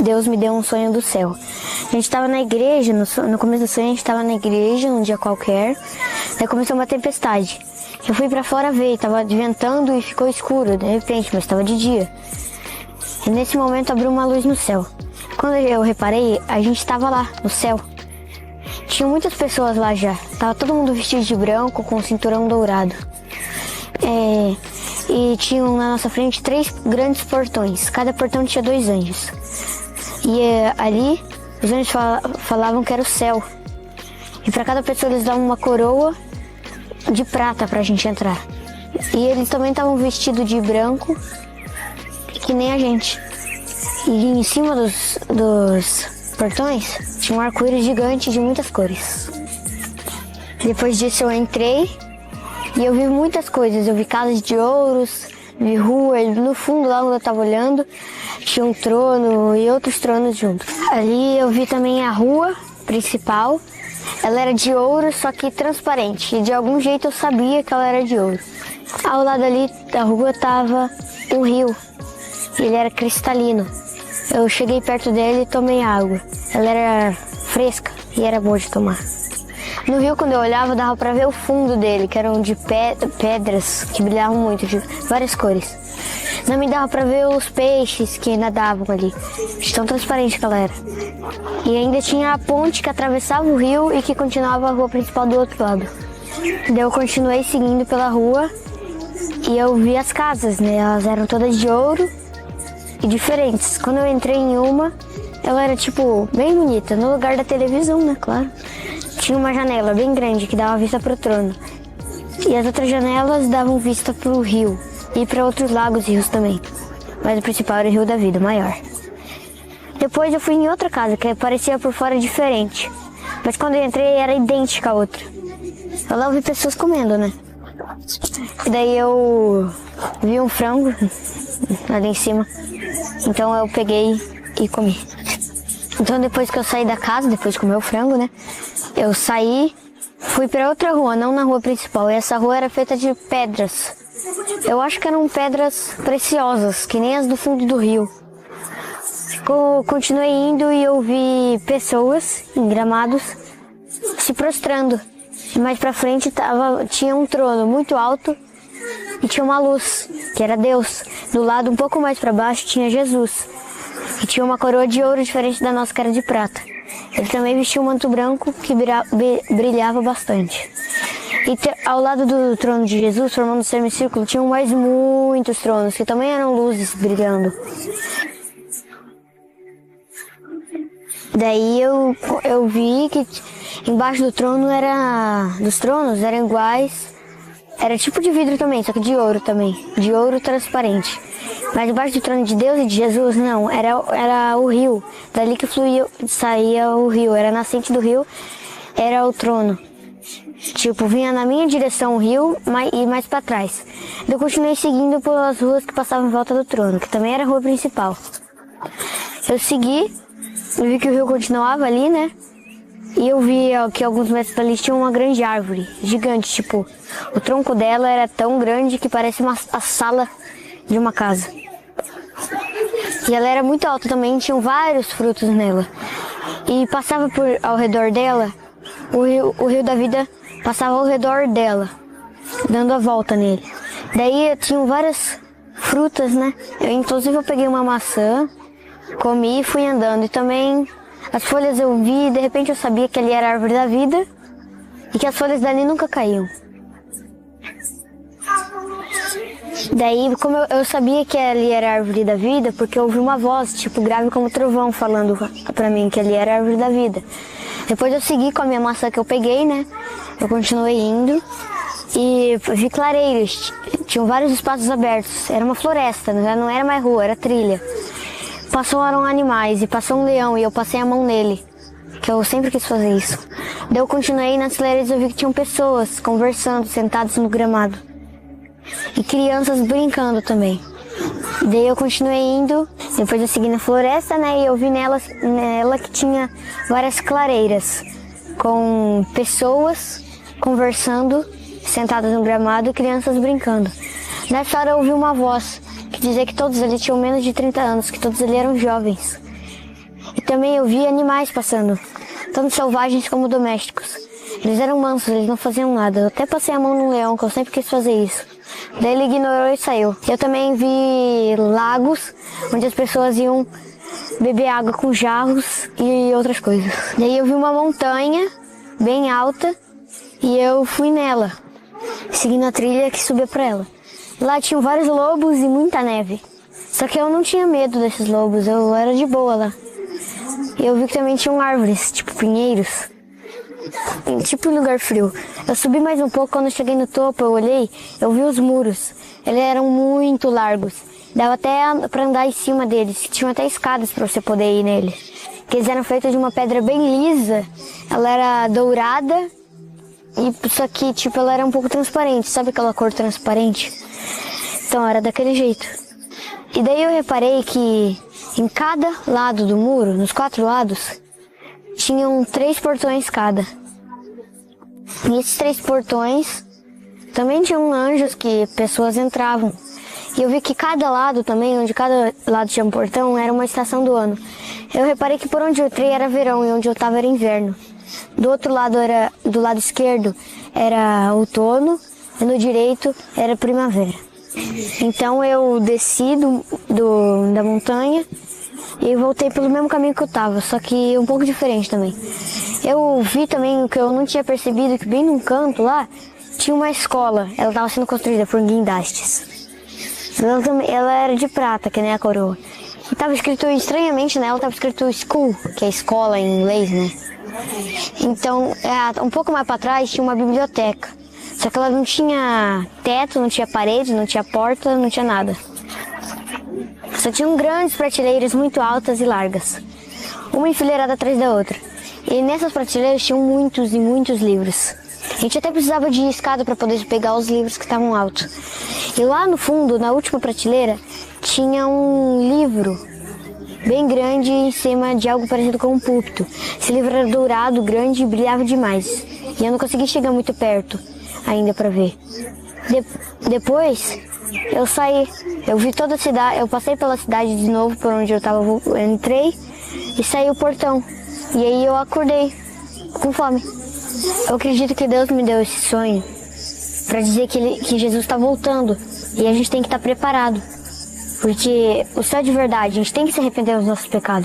Deus me deu um sonho do céu. A gente estava na igreja, no começo do sonho a gente estava na igreja, num dia qualquer. Daí começou uma tempestade. Eu fui pra fora ver, estava ventando e ficou escuro, de repente, mas estava de dia. E nesse momento abriu uma luz no céu. Quando eu reparei, a gente estava lá, no céu. Tinha muitas pessoas lá já. Tava todo mundo vestido de branco, com um cinturão dourado. E tinham na nossa frente 3 grandes portões. Cada portão tinha 2 anjos. E ali, os anjos falavam que era o céu. E para cada pessoa eles davam uma coroa de prata pra gente entrar. E eles também estavam vestidos de branco, que nem a gente. E em cima dos portões tinha um arco-íris gigante de muitas cores. Depois disso eu entrei e eu vi muitas coisas. Eu vi casas de ouros, vi rua, no fundo lá onde eu estava olhando tinha um trono e outros tronos juntos. Ali eu vi também a rua principal. Ela era de ouro, só que transparente. E de algum jeito eu sabia que ela era de ouro. Ao lado ali da rua estava um rio. Ele era cristalino. Eu cheguei perto dele e tomei água. Ela era fresca e era boa de tomar. No rio, quando eu olhava, dava pra ver o fundo dele, que eram de pedras que brilhavam muito, de várias cores. Não me dava pra ver os peixes que nadavam ali, de tão transparente que ela era. E ainda tinha a ponte que atravessava o rio e que continuava a rua principal do outro lado. Daí eu continuei seguindo pela rua e eu vi as casas, né? Elas eram todas de ouro e diferentes. Quando eu entrei em uma, ela era tipo bem bonita, no lugar da televisão, né? Claro. Tinha uma janela bem grande que dava vista pro trono. E as outras janelas davam vista pro rio e para outros lagos e rios também. Mas o principal era o Rio da Vida, o maior. Depois eu fui em outra casa que parecia por fora diferente. Mas quando eu entrei era idêntica à outra. Eu lá vi pessoas comendo, né? E daí eu vi um frango ali em cima. Então eu peguei e comi. Então depois que eu saí da casa, depois de comer o frango, né? Eu saí, fui para outra rua, não na rua principal. E essa rua era feita de pedras. Eu acho que eram pedras preciosas, que nem as do fundo do rio. Continuei indo e eu vi pessoas em gramados se prostrando. E mais pra frente tinha um trono muito alto e tinha uma luz, que era Deus. Do lado, um pouco mais para baixo, tinha Jesus. E tinha uma coroa de ouro diferente da nossa, que era de prata. Ele também vestia um manto branco que brilhava bastante. E ao lado do trono de Jesus, formando um semicírculo, tinham mais muitos tronos, que também eram luzes brilhando. Daí eu vi que embaixo dos tronos eram iguais. Era tipo de vidro também, só que de ouro também. De ouro transparente. Mas embaixo do trono de Deus e de Jesus, não. Era o rio. Dali que saía o rio. Era a nascente do rio, era o trono. Tipo, vinha na minha direção o rio e mais pra trás. Eu continuei seguindo pelas ruas que passavam em volta do trono, que também era a rua principal. Eu segui, eu vi que o rio continuava ali, né? E eu vi que alguns metros dali tinha uma grande árvore, gigante, tipo, o tronco dela era tão grande que parece a sala de uma casa. E ela era muito alta também, tinham vários frutos nela. E passava ao redor dela, o rio da vida passava ao redor dela, dando a volta nele. Daí tinham várias frutas, né? Inclusive eu peguei uma maçã, comi e fui andando. E também as folhas eu vi e de repente eu sabia que ali era a árvore da vida e que as folhas dali nunca caíam. Daí, como eu sabia que ali era a árvore da vida, porque eu ouvi uma voz, tipo, grave como trovão, falando pra mim que ali era a árvore da vida. Depois eu segui com a minha maçã que eu peguei, né? Eu continuei indo e vi clareiros, tinham vários espaços abertos. Era uma floresta, não era mais rua, era trilha. Passaram animais e passou um leão e eu passei a mão nele, que eu sempre quis fazer isso. Daí eu continuei nas clareiras e eu vi que tinham pessoas conversando, sentadas no gramado. E crianças brincando também. Daí eu continuei indo, depois eu segui na floresta, né? E eu vi nela que tinha várias clareiras, com pessoas conversando, sentadas no gramado e crianças brincando. Nessa hora eu ouvi uma voz que dizia que todos ali tinham menos de 30 anos, que todos ali eram jovens. E também eu vi animais passando, tanto selvagens como domésticos. Eles eram mansos, eles não faziam nada. Eu até passei a mão no leão, que eu sempre quis fazer isso. Daí ele ignorou e saiu. Eu também vi lagos, onde as pessoas iam beber água com jarros e outras coisas. Daí eu vi uma montanha bem alta e eu fui nela, seguindo a trilha que subia pra ela. Lá tinham vários lobos e muita neve. Só que eu não tinha medo desses lobos, eu era de boa lá. E eu vi que também tinham árvores, tipo pinheiros, tipo em lugar frio. Eu subi mais um pouco, quando eu cheguei no topo, eu olhei, eu vi os muros. Eles eram muito largos. Dava até pra andar em cima deles. Tinham até escadas pra você poder ir nele. Que eles eram feitos de uma pedra bem lisa. Ela era dourada. E só que, tipo, ela era um pouco transparente. Sabe aquela cor transparente? Então era daquele jeito. E daí eu reparei que em cada lado do muro, nos 4 lados, tinham 3 portões cada. E esses 3 portões também tinham anjos que pessoas entravam. E eu vi que cada lado também, onde cada lado tinha um portão, era uma estação do ano. Eu reparei que por onde eu entrei era verão e onde eu estava era inverno. Do outro lado, do lado esquerdo, era outono e no direito era primavera. Então eu desci da montanha e voltei pelo mesmo caminho que eu estava, só que um pouco diferente também. Eu vi também o que eu não tinha percebido, que bem num canto lá tinha uma escola. Ela estava sendo construída por guindastes. Ela era de prata, que nem a coroa. E estava escrito, estranhamente nela, estava escrito school, que é escola em inglês, né? Então, um pouco mais para trás tinha uma biblioteca. Só que ela não tinha teto, não tinha parede, não tinha porta, não tinha nada. Só tinham grandes prateleiras muito altas e largas, uma enfileirada atrás da outra. E nessas prateleiras tinham muitos e muitos livros. A gente até precisava de escada para poder pegar os livros que estavam altos. E lá no fundo, na última prateleira, tinha um livro bem grande em cima de algo parecido com um púlpito. Esse livro era dourado, grande e brilhava demais. E eu não consegui chegar muito perto ainda para ver. Depois eu saí, eu vi toda a cidade, eu passei pela cidade de novo, por onde eu entrei e saí o portão. E aí eu acordei com fome. Eu acredito que Deus me deu esse sonho para dizer que Jesus está voltando e a gente tem que estar preparado. Porque o céu de verdade, a gente tem que se arrepender dos nossos pecados.